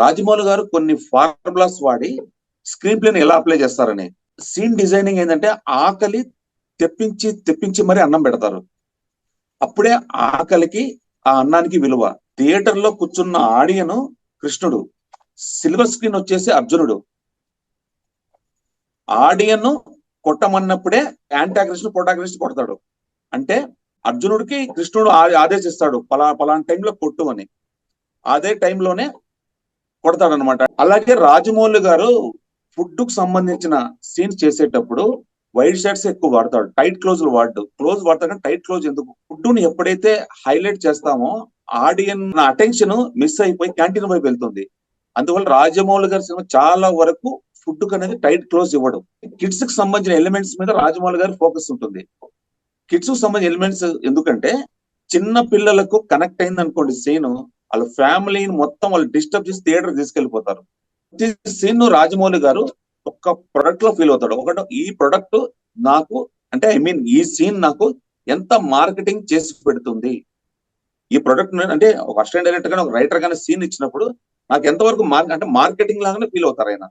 రాజమౌళి గారు కొన్ని ఫార్ములాస్ వాడి స్క్రీన్ ప్లేని ఎలా అప్లై చేస్తారని. సీన్ డిజైనింగ్ ఏంటంటే ఆకలి తెప్పించి తెప్పించి మరి అన్నం పెడతారు. అప్పుడే ఆకలికి ఆ అన్నానికి విలువ. థియేటర్ లో కూర్చున్న ఆడియన్ కృష్ణుడు, సిల్వర్ స్క్రీన్ వచ్చేసి అర్జునుడు. ఆడియన్ కొట్టమన్నప్పుడే యాంటాగ్రిస్ట్ ప్రొటాగ్రిస్ట్ కొడతాడు. అంటే అర్జునుడికి కృష్ణుడు ఆదేశిస్తాడు పలానా టైంలో కొట్టు అని. అదే టైంలోనే కొడతాడు అనమాట. అలాగే రాజమౌళి గారు ఫుడ్ కు సంబంధించిన సీన్స్ చేసేటప్పుడు వైట్ షర్ట్స్ ఎక్కువ వాడతాడు, టైట్ క్లోజ్ వాడతాడు కానీ టైట్ క్లోజ్ ఎందుకు? ఫుడ్ ని ఎప్పుడైతే హైలైట్ చేస్తామో ఆడియన్ అటెన్షన్ మిస్ అయిపోయి క్యాంటీన్ వైపు వెళ్తుంది. అందువల్ల రాజమౌళి గారి సినిమా చాలా వరకు ఫుడ్ అనేది టైట్ క్లోజ్ ఇవ్వడం. కిడ్స్ కి సంబంధించిన ఎలిమెంట్స్ మీద రాజమౌళి గారి ఫోకస్ ఉంటుంది. కిడ్స్ కు సంబంధించిన ఎలిమెంట్స్ ఎందుకంటే చిన్న పిల్లలకు కనెక్ట్ అయింది అనుకోండి సీన్, వాళ్ళ ఫ్యామిలీని మొత్తం వాళ్ళు డిస్టర్బ్ చేసి థియేటర్ తీసుకెళ్లిపోతారు. సీన్ రాజమౌళి గారు ఒక్క ప్రొడక్ట్ లో ఫీల్ అవుతాడు. ఒకటి, ఈ ప్రొడక్ట్ నాకు అంటే ఈ సీన్ నాకు ఎంత మార్కెటింగ్ చేసి పెడుతుంది, ఈ ప్రొడక్ట్ అంటే ఒక అసిస్టెంట్ డైరెక్టర్ గానీ ఒక రైటర్ గానీ సీన్ ఇచ్చినప్పుడు నాకు ఎంతవరకు మార్కెటింగ్ లాగానే ఫీల్ అవుతారు ఆయన.